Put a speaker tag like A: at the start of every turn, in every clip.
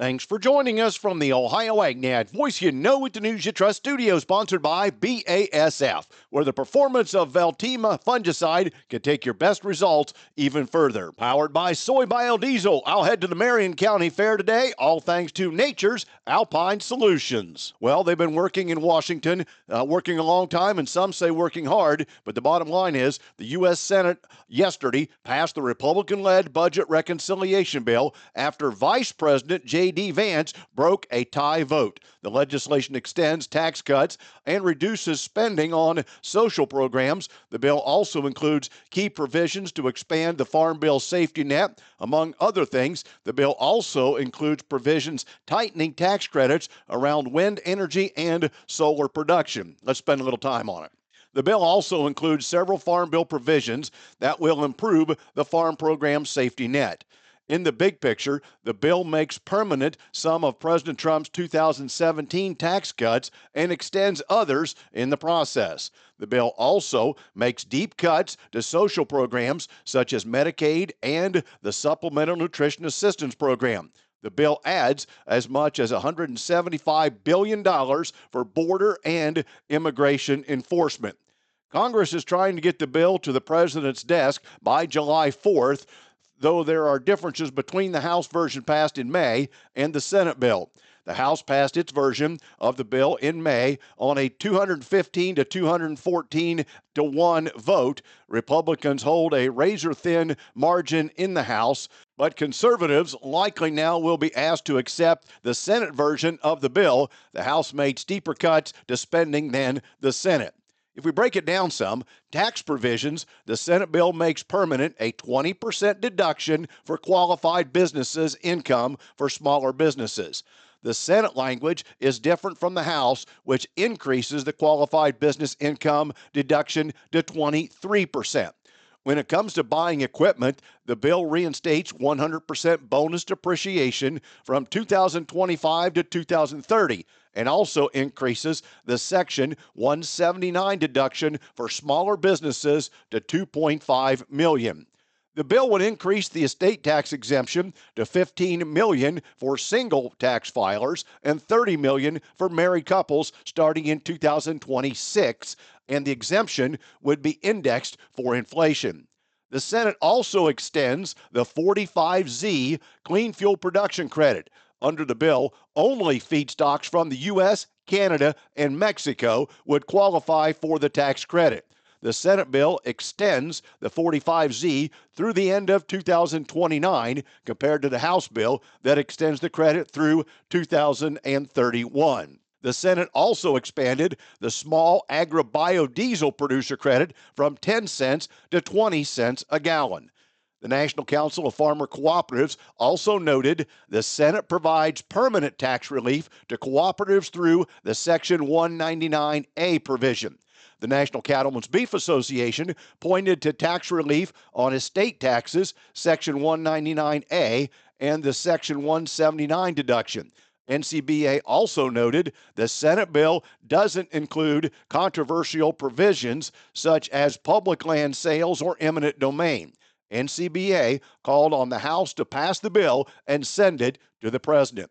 A: Thanks for joining us from the Ohio AgNet Voice You Know with the News You Trust studio, sponsored by BASF, where the performance of Veltima fungicide can take your best results even further. Powered by soy biodiesel, I'll head to the Marion County Fair today, all thanks to Nature's Alpine Solutions. Well, they've been working in Washington, working a long time, and some say working hard, but the bottom line is the U.S. Senate yesterday passed the Republican-led budget reconciliation bill after Vice President J.D. Vance broke a tie vote. The legislation extends tax cuts and reduces spending on social programs. The bill also includes key provisions to expand the Farm Bill safety net. Among other things, the bill also includes provisions tightening tax credits around wind energy and solar production. Let's spend a little time on it. The bill also includes several Farm Bill provisions that will improve the farm program safety net. In the big picture, the bill makes permanent some of President Trump's 2017 tax cuts and extends others in the process. The bill also makes deep cuts to social programs such as Medicaid and the Supplemental Nutrition Assistance Program. The bill adds as much as $175 billion for border and immigration enforcement. Congress is trying to get the bill to the president's desk by July 4th, though there are differences between the House version passed in May and the Senate bill. The House passed its version of the bill in May on a 215 to 214 to 1 vote. Republicans hold a razor-thin margin in the House, but conservatives likely now will be asked to accept the Senate version of the bill. The House made steeper cuts to spending than the Senate. If we break it down some, tax provisions, the Senate bill makes permanent a 20% deduction for qualified businesses' income for smaller businesses. The Senate language is different from the House, which increases the qualified business income deduction to 23%. When it comes to buying equipment, the bill reinstates 100% bonus depreciation from 2025 to 2030 and also increases the Section 179 deduction for smaller businesses to $2.5 million. The bill would increase the estate tax exemption to $15 million for single tax filers and $30 million for married couples starting in 2026, and the exemption would be indexed for inflation. The Senate also extends the 45Z Clean Fuel Production Credit. Under the bill, only feedstocks from the U.S., Canada, and Mexico would qualify for the tax credit. The Senate bill extends the 45Z through the end of 2029 compared to the House bill that extends the credit through 2031. The Senate also expanded the small agri-biodiesel producer credit from 10 cents to 20 cents a gallon. The National Council of Farmer Cooperatives also noted the Senate provides permanent tax relief to cooperatives through the Section 199A provision. The National Cattlemen's Beef Association pointed to tax relief on estate taxes, Section 199A, and the Section 179 deduction. NCBA also noted the Senate bill doesn't include controversial provisions such as public land sales or eminent domain. NCBA called on the House to pass the bill and send it to the president.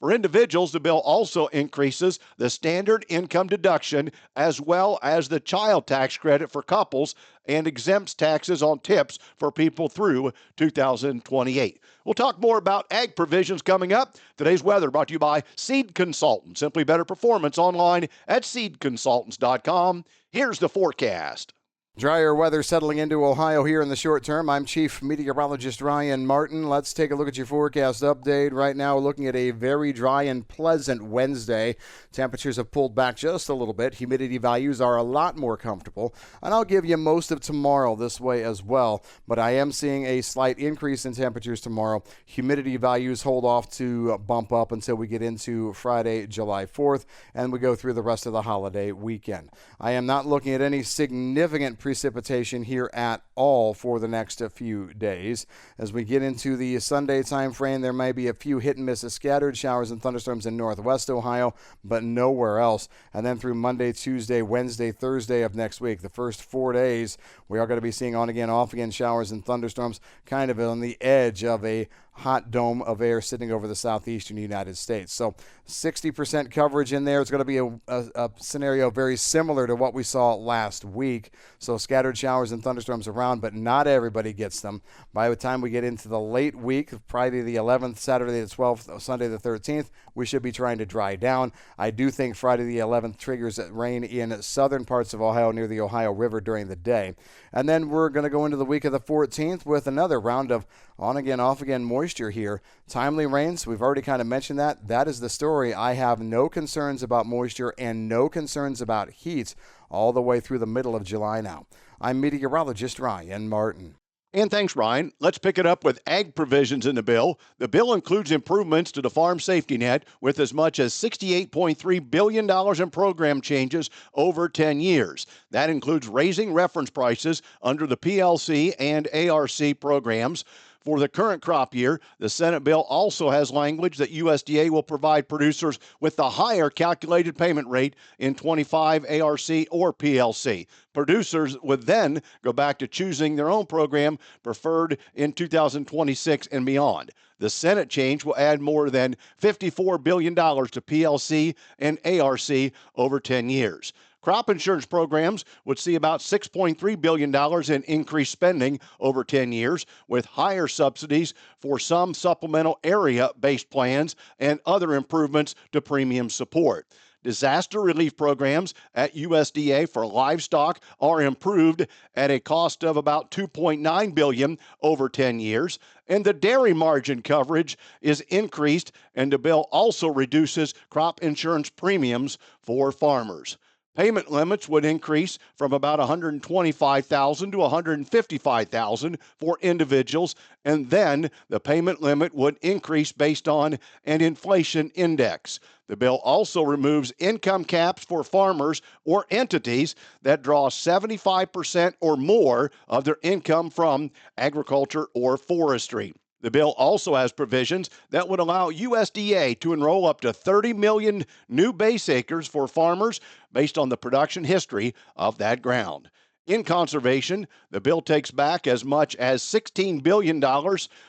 A: For individuals, the bill also increases the standard income deduction as well as the child tax credit for couples and exempts taxes on tips for people through 2028. We'll talk more about ag provisions coming up. Today's weather brought to you by Seed Consultants. Simply better performance online at seedconsultants.com. Here's the forecast.
B: Drier weather settling into Ohio here in the short term. I'm Chief Meteorologist Ryan Martin. Let's take a look at your forecast update. Right now, we're looking at a very dry and pleasant Wednesday. Temperatures have pulled back just a little bit. Humidity values are a lot more comfortable. And I'll give you most of tomorrow this way as well. But I am seeing a slight increase in temperatures tomorrow. Humidity values hold off to bump up until we get into Friday, July 4th, and we go through the rest of the holiday weekend. I am not looking at any significant precipitation here at all for the next few days. As we get into the Sunday time frame, there may be a few hit and miss scattered showers and thunderstorms in northwest Ohio, but nowhere else. And then through Monday, Tuesday, Wednesday, Thursday of next week, the first 4 days, we are going to be seeing on again, off again showers and thunderstorms, kind of on the edge of a hot dome of air sitting over the southeastern United States. So 60% coverage in there. It's going to be a scenario very similar to what we saw last week. So scattered showers and thunderstorms around, but not everybody gets them. By the time we get into the late week, Friday the 11th, Saturday the 12th, Sunday the 13th, we should be trying to dry down. I do think Friday the 11th triggers rain in southern parts of Ohio near the Ohio River during the day. And then we're going to go into the week of the 14th with another round of on-again, off-again moisture here. Timely rains, we've already kind of mentioned that. That is the story. I have no concerns about moisture and no concerns about heat all the way through the middle of July now. I'm meteorologist Ryan Martin.
A: And thanks, Ryan. Let's pick it up with ag provisions in the bill. The bill includes improvements to the farm safety net with as much as $68.3 billion in program changes over 10 years. That includes raising reference prices under the PLC and ARC programs. For the current crop year, the Senate bill also has language that USDA will provide producers with the higher calculated payment rate in 25 ARC or PLC. Producers would then go back to choosing their own program preferred in 2026 and beyond. The Senate change will add more than $54 billion to PLC and ARC over 10 years. Crop insurance programs would see about $6.3 billion in increased spending over 10 years, with higher subsidies for some supplemental area-based plans and other improvements to premium support. Disaster relief programs at USDA for livestock are improved at a cost of about $2.9 billion over 10 years, and the dairy margin coverage is increased, and the bill also reduces crop insurance premiums for farmers. Payment limits would increase from about $125,000 to $155,000 for individuals, and then the payment limit would increase based on an inflation index. The bill also removes income caps for farmers or entities that draw 75% or more of their income from agriculture or forestry. The bill also has provisions that would allow USDA to enroll up to 30 million new base acres for farmers based on the production history of that ground. In conservation, the bill takes back as much as $16 billion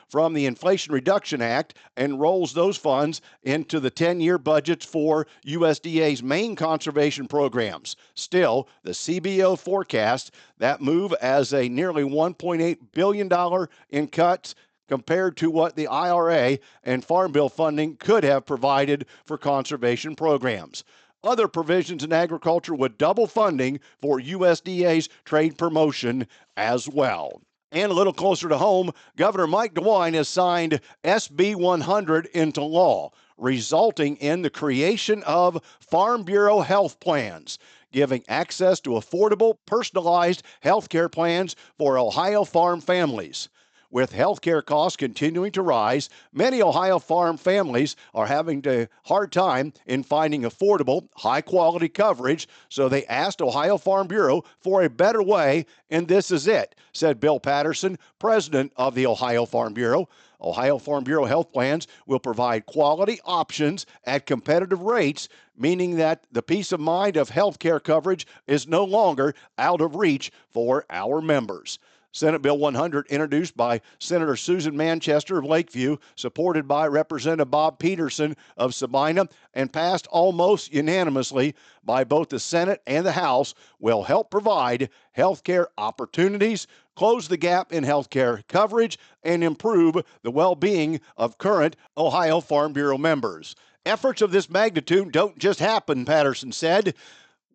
A: from the Inflation Reduction Act and rolls those funds into the 10-year budgets for USDA's main conservation programs. Still, the CBO forecasts that move as a nearly $1.8 billion in cuts compared to what the IRA and Farm Bill funding could have provided for conservation programs. Other provisions in agriculture would double funding for USDA's trade promotion as well. And a little closer to home, Governor Mike DeWine has signed SB 100 into law, resulting in the creation of Farm Bureau health plans, giving access to affordable, personalized health care plans for Ohio farm families. With healthcare costs continuing to rise, many Ohio farm families are having a hard time in finding affordable, high-quality coverage, so they asked Ohio Farm Bureau for a better way, and this is it, said Bill Patterson, president of the Ohio Farm Bureau. Ohio Farm Bureau health plans will provide quality options at competitive rates, meaning that the peace of mind of healthcare coverage is no longer out of reach for our members. Senate Bill 100, introduced by Senator Susan Manchester of Lakeview, supported by Representative Bob Peterson of Sabina, and passed almost unanimously by both the Senate and the House, will help provide health care opportunities, close the gap in health care coverage, and improve the well-being of current Ohio Farm Bureau members. Efforts of this magnitude don't just happen, Patterson said.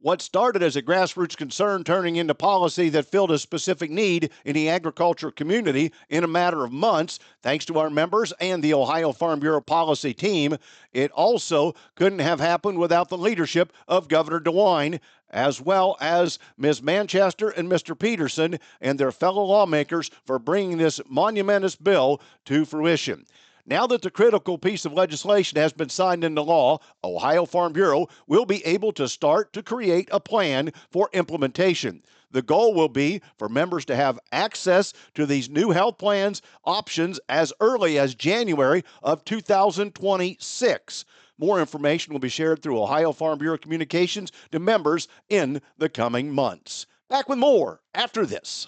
A: What started as a grassroots concern turning into policy that filled a specific need in the agriculture community in a matter of months, thanks to our members and the Ohio Farm Bureau policy team. It also couldn't have happened without the leadership of Governor DeWine, as well as Ms. Manchester and Mr. Peterson and their fellow lawmakers for bringing this monumentous bill to fruition. Now that the critical piece of legislation has been signed into law, Ohio Farm Bureau will be able to start to create a plan for implementation. The goal will be for members to have access to these new health plans options as early as January of 2026. More information will be shared through Ohio Farm Bureau communications to members in the coming months. Back with more after this.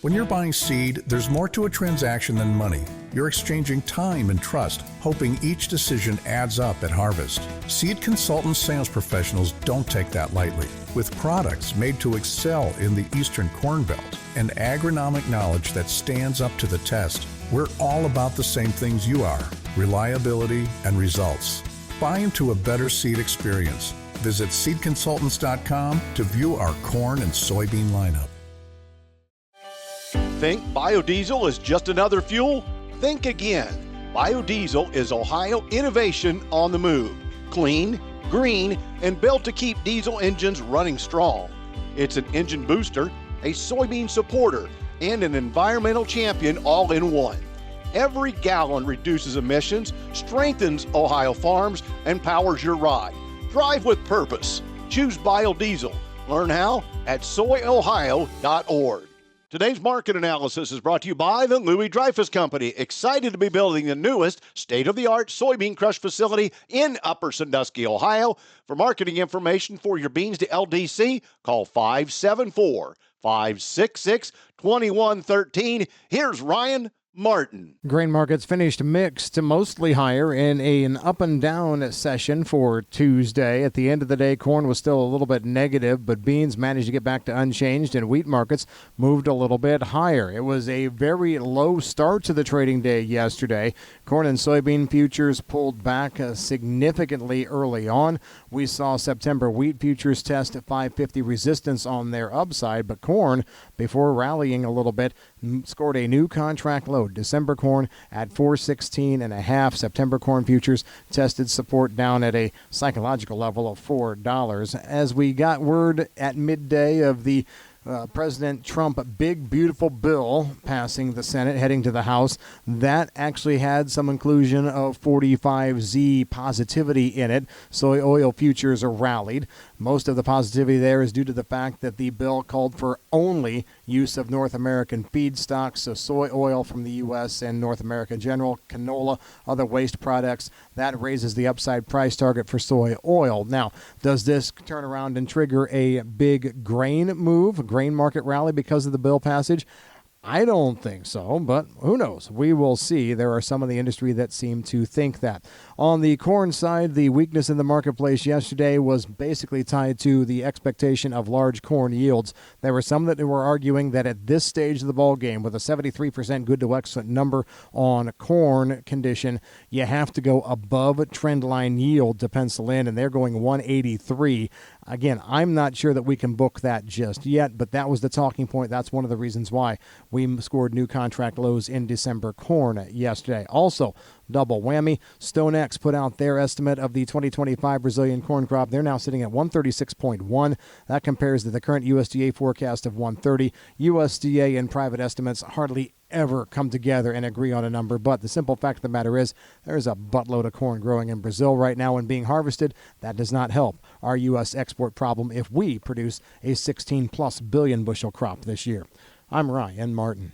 C: When you're buying seed, there's more to a transaction than money. You're exchanging time and trust, hoping each decision adds up at harvest. Seed consultant sales professionals don't take that lightly. With products made to excel in the Eastern Corn Belt and agronomic knowledge that stands up to the test, we're all about the same things you are: reliability and results. Buy into a better seed experience. Visit seedconsultants.com to view our corn and soybean lineup.
A: Think biodiesel is just another fuel? Think again. Biodiesel is Ohio innovation on the move. Clean, green, and built to keep diesel engines running strong. It's an engine booster, a soybean supporter, and an environmental champion all in one. Every gallon reduces emissions, strengthens Ohio farms, and powers your ride. Drive with purpose. Choose biodiesel. Learn how at soyohio.org. Today's market analysis is brought to you by the Louis Dreyfus Company. Excited to be building the newest state-of-the-art soybean crush facility in Upper Sandusky, Ohio. For marketing information for your beans to LDC, call 574-566-2113. Here's Ryan Martin.
B: Grain markets finished mixed to mostly higher in an up and down session for Tuesday. At the end of the day, corn was still a little bit negative, but beans managed to get back to unchanged, and wheat markets moved a little bit higher. It was a very low start to the trading day yesterday. Corn and soybean futures pulled back significantly early on. We saw September wheat futures test at 550 resistance on their upside, but corn, before rallying a little bit, scored a new contract low. December corn at 416.5. September corn futures tested support down at a psychological level of $4. As we got word at midday of the President Trump big, beautiful bill passing the Senate, heading to the House, that actually had some inclusion of 45Z positivity in it. Soy oil futures are rallied. Most of the positivity there is due to the fact that the bill called for only use of North American feedstocks, so soy oil from the U.S. and North America in general, canola, other waste products. That raises the upside price target for soy oil. Now, does this turn around and trigger a big grain move, a grain market rally because of the bill passage? I don't think so, but who knows? We will see. There are some in the industry that seem to think that. On the corn side, the weakness in the marketplace yesterday was basically tied to the expectation of large corn yields. There were some that were arguing that at this stage of the ballgame, with a 73% good to excellent number on corn condition, you have to go above trend line yield to pencil in, and they're going 183. Again, I'm not sure that we can book that just yet, but that was the talking point. That's one of the reasons why we scored new contract lows in December corn yesterday. Also, double whammy, StoneX put out their estimate of the 2025 Brazilian corn crop. They're now sitting at 136.1. That compares to the current USDA forecast of 130. USDA and private estimates hardly ever come together and agree on a number, but the simple fact of the matter is there's a buttload of corn growing in Brazil right now and being harvested. That does not help our U.S. export problem if we produce a 16-plus billion bushel crop this year. I'm Ryan Martin.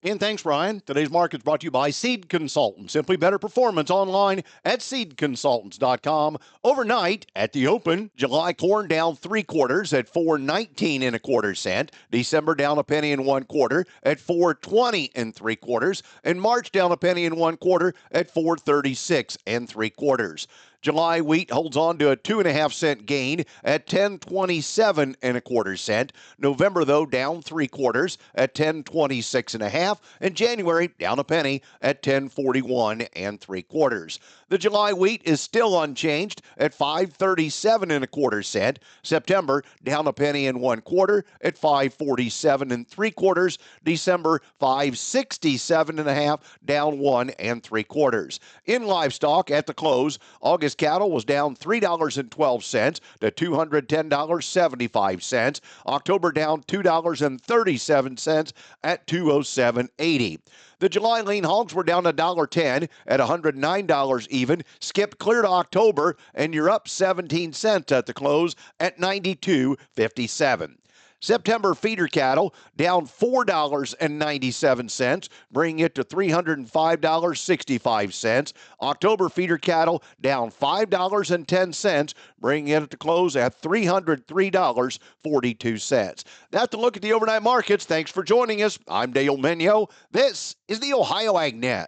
A: And thanks, Ryan. Today's market is brought to you by Seed Consultants. Simply better performance online at seedconsultants.com. Overnight at the open, July corn down 3/4 at 4.19 1/4 cents. December down 1 1/4 at 4.20 3/4, and March down 1 1/4 at 4.36 3/4. July wheat holds on to a 2.5 cent gain at 10.27 1/4 cents. November, though, down 3/4 at 10.26 1/2, and January down a penny at 10.41 3/4. The July wheat is still unchanged at 5.37 1/4 cents. September down 1 1/4 at 5.47 3/4. December 5.67 1/2, down 1 3/4. In livestock at the close, August cattle was down $3.12 to $210.75. October down $2.37 at $207.80. The July lean hogs were down $1.10 at $109 even. Skip clear to October, and you're up 17 cents at the close at $92.57. September feeder cattle down $4.97, bringing it to $305.65. October feeder cattle down $5.10, bringing it to close at $303.42. That's a look at the overnight markets. Thanks for joining us. I'm Dale Minyo. This is the Ohio AgNet.